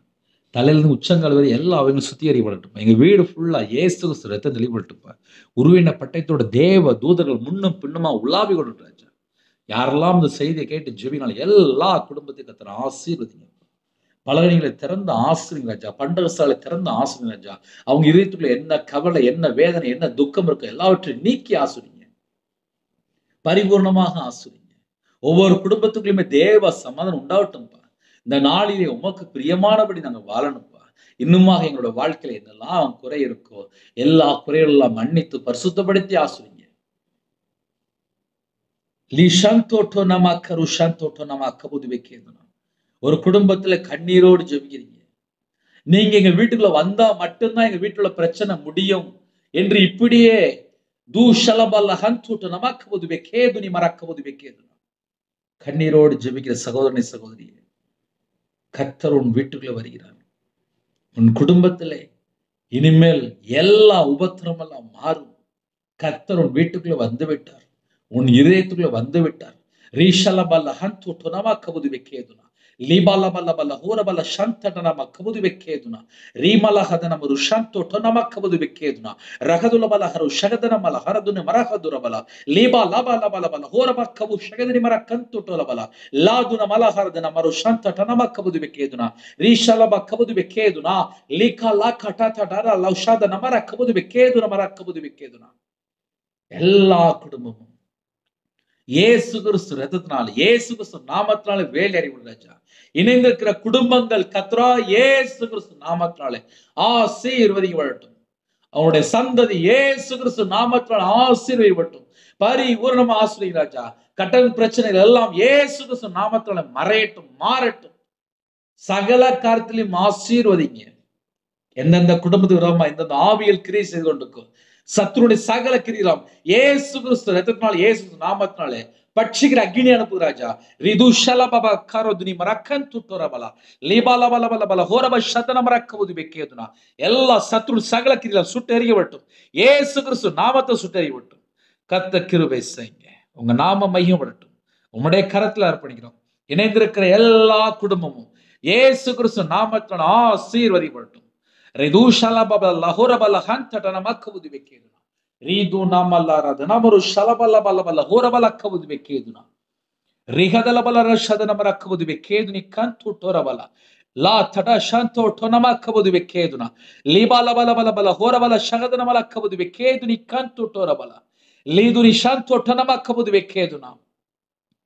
தலையிலிருந்து உச்சங்கால் வரை எல்லா அவைகளும் சுத்திகரிக்கப்படட்டும்ப்பா. எங்க வீடு ஃபுல்லா இயேசு கிறிஸ்து ரத்தம் தெளிப்படட்டும்ப்பா. உருவின பட்டயத்தோட தேவ தூதர்கள் முன்னும் பின்னுமா உலாவி கொள்ளட்டும் ராஜா. யாரெல்லாம் இந்த செய்தியை கேட்டு ஜெபினாலும் எல்லா குடும்பத்தையும் கர்த்தர் ஆசீர்வதிங்க. பலகணிகளை திறந்து ஆசிரியங்க ராஜா. பண்டகசாலை திறந்து ஆசிரியங்க ராஜா. அவங்க இதயத்துக்குள்ள என்ன கவலை, என்ன வேதனை, என்ன துக்கம் இருக்கு எல்லாவற்றையும் நீக்கி ஆசிரியங்க. பரிபூர்ணமாக ஆசிரியங்க. ஒவ்வொரு குடும்பத்துக்குள்ளுமே தேவ சமாதானம் உண்டாகட்டும்பா. இந்த நாளிலே உமக்கு பிரியமானபடி நாங்க வாழணும்ப்பா. இன்னுமாக எங்களோட வாழ்க்கையில என்னெல்லாம் குறை இருக்கோ எல்லா குறைகளெல்லாம் மன்னித்து பரிசுத்தப்படுத்தி ஆசிரியங்க. லிஷந்தோட்டோ நமக்கு ருஷந்தோட்டோ நமக்கு புதுவைக்கேதுனா. ஒரு குடும்பத்துல கண்ணீரோடு ஜெபிக்கிறீங்க. நீங்க எங்க வீட்டுக்குள்ள வந்தா மட்டும்தான் எங்க வீட்டுல பிரச்சனை முடியும் என்று இப்படியே கண்ணீரோடு ஜெபிக்கிற சகோதரனை சகோதரியே, கர்த்தர் உன் வீட்டுக்குள்ள வருகிறார். உன் குடும்பத்திலே இனிமேல் எல்லா உபத்திரம் எல்லாம் மாறும். கர்த்தர் உன் வீட்டுக்குள்ள வந்து விட்டார். உன் இதயத்துக்குள்ள வந்து விட்டார். ரீஷலபல்ல ஹந்தூட்டு நமக்கு வைக்கேதுனா. லிபலபலபல ஹூரபல ஷந்தன நமக்கு வைக்கேதுனா. ரீமலஹத நமரு ஷந்தோட்டு நமக்கு வைக்கேதுனா. ரகதுலபல ஹரு ஷகதனமல ஹரதுன மரஹதுரபல. லிபா லபலபலபல ஹூரபக்கவு ஷகதனி மரக்கந்தூட்டலபல. லாதுன மலஹரதன மரு ஷந்தன நமக்கு வைக்கேதுனா. ரீஷலபக்கவு வைக்கேதுனா. லிகா லகடடடர லௌஷத நமரக்கு வைக்கேதுன மரக்கு வைக்கேதுனா. எல்லா குடும்பமும் இயேசு கிறிஸ்து ரத்தத்தினால இயேசு கிறிஸ்து நாமத்தினால வேலையறி ராஜா. இணைந்திருக்கிற குடும்பங்கள் கர்த்தராகிய இயேசு கிறிஸ்து நாமத்தினாலே ஆசீர்வதிக்கப்படட்டும். அவனுடைய சந்ததி இயேசு கிறிஸ்து நாமத்தினால ஆசீர்வதிக்கப்படட்டும். பரிபூரணமா ஆசீர்வதி ராஜா. கடன் பிரச்சனைகள் எல்லாம் இயேசு கிறிஸ்து நாமத்தினால மறையட்டும், மாறட்டும். சகல காரியத்திலும் ஆசீர்வதிங்க. எந்தெந்த குடும்பத்துக்கு விரோதமா எந்தெந்த ஆவியல் கிரியை செய்து கொண்டிருக்கும் சத்துருடைய சகல கிரியலாம் இயேசு கிறிஸ்து ரத்தத்தினால இயேசு நாமத்தினாலே பட்சிக்கிற அக்னி அனுப்பு ராஜா. ரிது ஷலபப கரோதுனி மரக்கன் துட்டோரபல லிபலபலபலபல ஹோரப ஷதன மரக்கவுது வெக்கேதுனா. எல்லா சத்துரு சகல கிரியலாம் சுட்டெறியப்பட்டும். இயேசு கிறிஸ்து நாமத்தை சுட்டெறியப்பட்டும். கர்த்தர் கிருபை செய்யுங்க. உங்க நாம மையப்படட்டும். உம்முடைய கரத்துல அர்ப்பணிக்கிறோம். இணைந்திருக்கிற எல்லா குடும்பமும் இயேசு கிறிஸ்து நாமத்தினால ஆசீர்வதிக்கப்படட்டும்.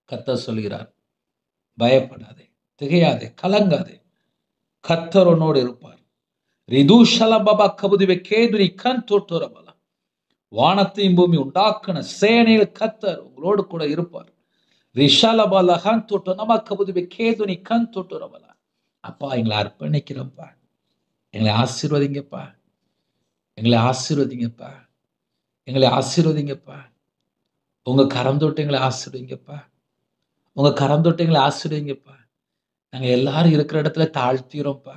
கர்த்தர் சொல்கிறார், பயப்படாதே, திகையாதே, கலங்காதே. கர்த்தர் உன்னோடு இருப்பார். ரிதுஷல பபா கபுதிவே கேதுரி கண் தோட்டுரபல. வானத்தையும் பூமி உண்டாக்குன சேனையில் கர்த்தர் உங்களோடு கூட இருப்பார். ரிஷலபல கண் தோட்டு நம கபுதிவே கேதுனி கண் தோட்டுரபல. அப்பா, எங்களை அர்ப்பணிக்கிறோம்ப்பா. எங்களை ஆசீர்வதிங்கப்பா. எங்களை ஆசீர்வதிங்கப்பா. எங்களை ஆசீர்வதிங்கப்பா. உங்க கரம் தொட்டு எங்களை ஆசீர்வதிங்கப்பா. உங்க கரம் தொட்டு எங்களை ஆசீர்வதிங்கப்பா. நாங்க எல்லாரும் இருக்கிற இடத்துல தாழ்த்திரோம்ப்பா.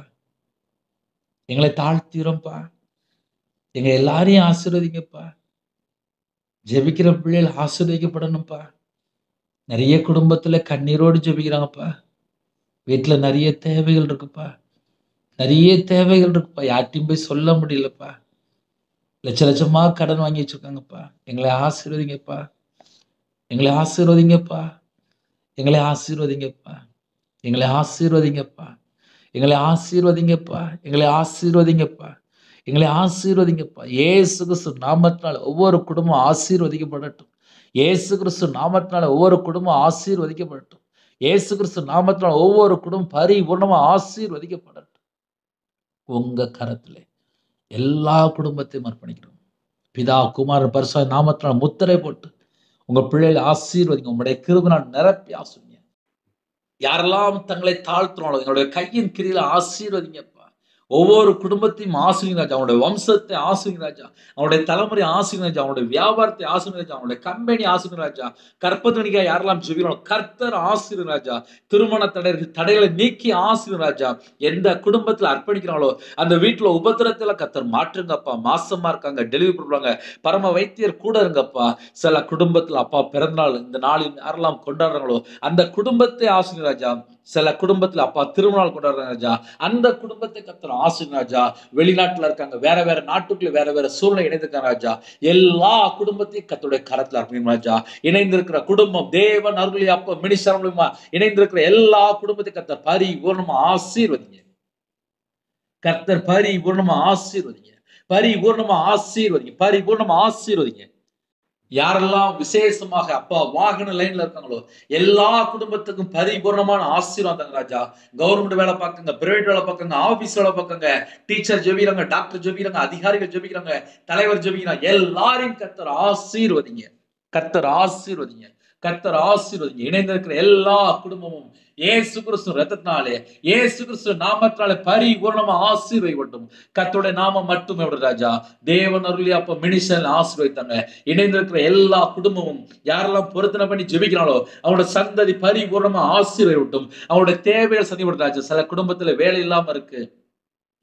எங்களை தாழ்த்திரோம்ப்பா. எங்க எல்லாரையும் ஆசீர்வதிங்கப்பா. ஜெபிக்கிற பிள்ளைகள் ஆசீர்வதிக்கப்படணும்ப்பா. நிறைய குடும்பத்துல கண்ணீரோடு ஜெபிக்கிறாங்கப்பா. வீட்டுல நிறைய தேவைகள் இருக்குப்பா. நிறைய தேவைகள் இருக்குப்பா. யார்ட்டையும் போய் சொல்ல முடியலப்பா. லட்ச லட்சமா கடன் வாங்கி வச்சிருக்காங்கப்பா. எங்களை ஆசீர்வதிங்கப்பா. எங்களை ஆசீர்வதிங்கப்பா. எங்களை ஆசீர்வதிங்கப்பா. எங்களை ஆசீர்வதிங்கப்பா. எங்களை ஆசீர்வதிங்கப்பா. எங்களை ஆசீர்வதிங்கப்பா. எங்களை ஆசீர்வதிங்கப்பா. இயேசு கிறிஸ்து நாமத்தினால ஒவ்வொரு குடும்பம் ஆசீர்வதிக்கப்படட்டும். இயேசு கிறிஸ்து நாமத்தினால ஒவ்வொரு குடும்பம் ஆசீர்வதிக்கப்படட்டும். இயேசு கிறிஸ்து நாமத்தினால ஒவ்வொரு குடும்பம் பரிபூர்ணமா ஆசீர்வதிக்கப்படட்டும். உங்க கரத்திலே எல்லா குடும்பத்தையும் அர்ப்பணிக்கிறோம். பிதா குமாரன் பரிசுத்த நாமத்தினால முத்திரை போட்டு உங்க பிள்ளைகளை ஆசீர்வதிங்க. உங்களுடைய கிருபையினால் நிரப்பி ஆசீர்வதிங்க. யாரெல்லாம் தங்களை தாழ்த்துறாங்களோ எங்களுடைய கையின் கிரியில ஆசீர்வதிங்கப்பா. ஒவ்வொரு குடும்பத்தையும் ஆசீர்வதிங்க ராஜா. அவனுடைய வம்சத்தை ஆசீர்வதிங்க ராஜா. அவனுடைய தலைமுறை ஆசீர்வதிங்க ராஜா. அவனுடைய வியாபாரத்தை ஆசீர்வதிங்க ராஜா. அவனுடைய கம்பெனி ஆசீர்வதிங்க ராஜா. கற்பதனிக்கா யாரெல்லாம் ஜெபிக்கிறாங்களோ கர்த்தர் ஆசீர்வதிங்க ராஜா. திருமண தடைகளை நீக்கி ஆசீர்வதிங்க ராஜா. எந்த குடும்பத்துல அர்ப்பணிக்கிறாங்களோ அந்த வீட்டுல உபத்திரத்துல கர்த்தர் மாற்றுங்கப்பா. மாசமா இருக்காங்க, டெலிவரி பண்ணுவாங்க, பரம வைத்தியர் கூட இருங்கப்பா. சில குடும்பத்துல அப்பா பிறந்தநாள் இந்த நாளில் யாரெல்லாம் கொண்டாடுறாங்களோ அந்த குடும்பத்தை ஆசீர்வதிங்க ராஜா. சில குடும்பத்துல அப்பா திருமணம் கொண்டாடுறாங்க ராஜா. அந்த குடும்பத்தை கர்த்தர் ஆசீர்வதிங்க ராஜா. வெளிநாட்டுல இருக்காங்க, வேற வேற நாட்டுக்குள்ள வேற வேற சூழ்நிலை இணைந்திருக்காங்க ராஜா. எல்லா குடும்பத்தையும் கர்த்தருடைய கரத்துல அர்ப்பணிக்கணும் ராஜா. இணைந்திருக்கிற குடும்பம் தேவன் அருளி அப்ப மினிஸ்டர் மூலமா இணைந்திருக்கிற எல்லா குடும்பத்தையும் கர்த்தர் பரிபூர்ணமா ஆசீர்வதிங்க. கர்த்தர் பரிபூர்ணமா ஆசீர்வதிங்க. பரிபூர்ணமா ஆசீர்வதிங்க. பரிபூர்ணமா ஆசீர்வதிங்க. யாரெல்லாம் விசேஷமாக அப்பா வாகன லைன்ல இருக்காங்களோ எல்லா குடும்பத்துக்கும் பரிபூர்ணமான ஆசீர்வாதம் ராஜா. கவர்மெண்ட் வேலை பார்க்குங்க, பிரைவேட் வேலை பார்க்குங்க, ஆபீஸ் வேலை பார்க்குங்க, டீச்சர் ஜெபிக்கிறாங்க, டாக்டர் ஜெபிக்கிறாங்க, அதிகாரிகள் ஜெபிக்கிறாங்க, தலைவர் ஜெபிக்கிறாங்க. எல்லாரையும் கர்த்தர் ஆசீர்வதிங்க. கர்த்தர் ஆசீர்வதிங்க. கர்த்தர் ஆசீர்வதிங்க. இணைந்திருக்கிற எல்லா குடும்பமும் இயேசு கிறிஸ்து ரத்தத்தினாலே இயேசு கிறிஸ்து நாமத்தினாலே பரிபூர்ணமா ஆசீர்வதிக்கப்படும். கர்த்தருடைய நாமம் மட்டுமே ராஜா. தேவன் அருளி அப்ப மினிஸ்டர் ஆசீர்வதித்தாங்க. இணைந்திருக்கிற எல்லா குடும்பமும் யாரெல்லாம் பொருத்தனை பண்ணி ஜெபிக்கிறாங்களோ அவங்களோட சந்ததி பரிபூர்ணமா ஆசீர்வதிக்கட்டும். அவங்களுடைய தேவையை சந்திப்படும் ராஜா. சில குடும்பத்துல வேலை இல்லாம இருக்கு,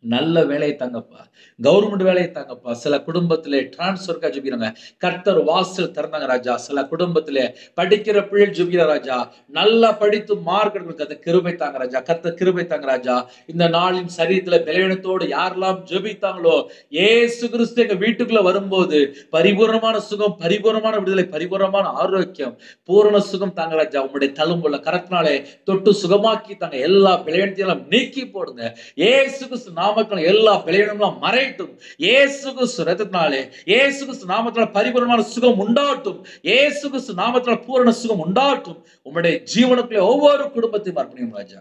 நல்ல வேலையை தாங்கப்பா. கவர்மெண்ட் வேலையை தாங்கப்பா. சில குடும்பத்திலே டிரான்ஸ்பர்க்கா ஜெபிக்கிறாங்க, கர்த்தர் வாசல் திறந்தாங்க ராஜா. சில குடும்பத்திலே படிக்கிற பிள்ளைகள் ஜெபிக்கிற ராஜா. நல்லா படித்து மார்க் எடுக்க கிருபை தாங்க ராஜா. கர்த்தர் கிருபை தாங்க ராஜா. இந்த நாளின் சரீரத்துல பலவீனத்தோடு யாரெல்லாம் ஜெபித்தாங்களோ இயேசு கிறிஸ்து எங்க வீட்டுக்குள்ள வரும்போது பரிபூர்ணமான சுகம், பரிபூர்ணமான விடுதலை, பரிபூர்ணமான ஆரோக்கியம், பூரண சுகம் தாங்க ராஜா. உங்களுடைய தழும்புள்ள கரத்தினாலே தொட்டு சுகமாக்கி தாங்க. எல்லா பலவீனத்தையும் நீக்கி போடுங்க. இயேசு கிறிஸ்து நாமத்தினால எல்லா பலவீனங்களும் மறையட்டும். இயேசு கிறிஸ்து ரத்தத்தினாலே இயேசு கிறிஸ்து நாமத்தினால பரிபூர்ணமான சுகம் உண்டாகட்டும். இயேசு கிறிஸ்து நாமத்தினால பூரண சுகம் உண்டாகட்டும். உம்முடைய ஜீவனுக்குள்ளே ஒவ்வொரு குடும்பத்தையும் அர்ப்பணிக்கும் ராஜா.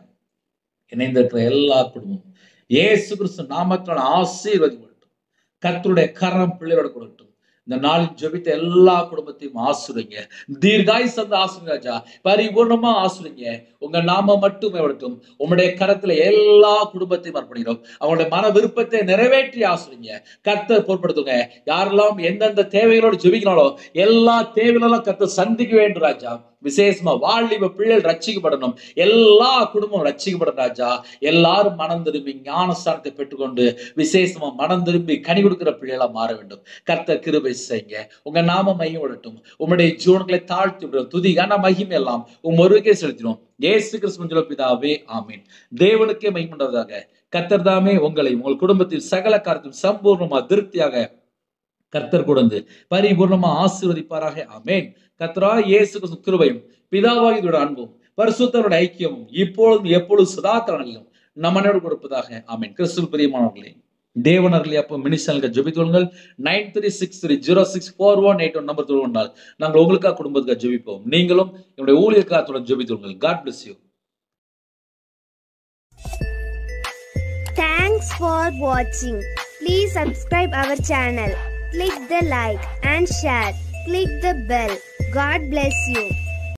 இணைந்திருக்கிற எல்லா குடும்பமும் இயேசு கிறிஸ்து நாமத்தினால ஆசீர்வதிக்கப்படட்டும். கர்த்தருடைய கரம் பிள்ளையோட கொடுக்கட்டும். இந்த நாளில் ஜெபித்த எல்லா குடும்பத்தையும் ஆசீர்வதிங்க. தீர்காயுசு தந்து ஆசீர்வதிங்க ராஜா. பரிபூர்ணமா ஆசீர்வதிங்க. உங்க நாம மட்டுமே வரட்டும். உம்முடைய கரத்துல எல்லா குடும்பத்தையும் அர்ப்பணிக்கிறோம். அவங்களுடைய மன விருப்பத்தை நிறைவேற்றி ஆசீர்வதிங்க. கர்த்தர் பொறுப்படுத்துங்க. யாரெல்லாம் எந்தெந்த தேவைகளோடு ஜெபிக்கிறாங்களோ எல்லா தேவைகளெல்லாம் கர்த்தர் சந்திக்க வேண்டும் ராஜா. விசேஷமா வாலிப பிள்ளைகள் ரட்சிக்கப்படணும். எல்லா குடும்பம் ரட்சிக்கப்படும் ராஜா. எல்லாரும் மனம் திரும்பி ஞானஸ்தானத்தை பெற்றுக்கொண்டு விசேஷமா மனம் திரும்பி கனி கொடுக்கிற பிள்ளைகளா மாற வேண்டும். கர்த்தர் கிருபை செய்யுங்க. உங்க நாம மையம் விடட்டும். உம்முடைய ஜீவன்களை தாழ்த்தி விடும். துதி கன மகிமை எல்லாம் ஒருவருக்கே செலுத்தினோம். இயேசு கிறிஸ்து பிதாவே ஆமீன். தேவனுக்கே மகிமை உண்டாவதாக. கர்த்தர் தாமே உங்களை உங்கள் குடும்பத்தில் சகல காரியத்தையும் சம்பூர்ணமா திருப்தியாக கர்த்தர் கொடுத்து பரிபூர்ணமா ஆசீர்வதிப்பாராக. ஆமேன். கர்த்தராகிய இயேசு கிறிஸ்து கிருபையும் பிதாவாகிய அன்பும் பரிசுத்தரோட ஐக்கியமும் இப்பொழுதும் எப்பொழுதும் சதா காலங்களிலும் நம்மனோடு கொடுப்பதாக. ஆமீன். கிறிஸ்துவில் பிரியமானவர்களே, தேவனர்களே அப்போ மினிஸ்டர்களுக்கு ஜெபித்துள்ளுங்கள். 9363064181 நம்பர் தொடர்ந்தால் நாங்கள் உங்களுக்காக குடும்பத்துக்காக ஜெபிப்போம். நீங்களும் என்னுடைய ஊழியக்காக தொடர்ந்து ஜெபித்துள்ளுங்கள். God bless you. Thanks for watching. Please subscribe our channel. Click the like and share. Click the bell. God bless you.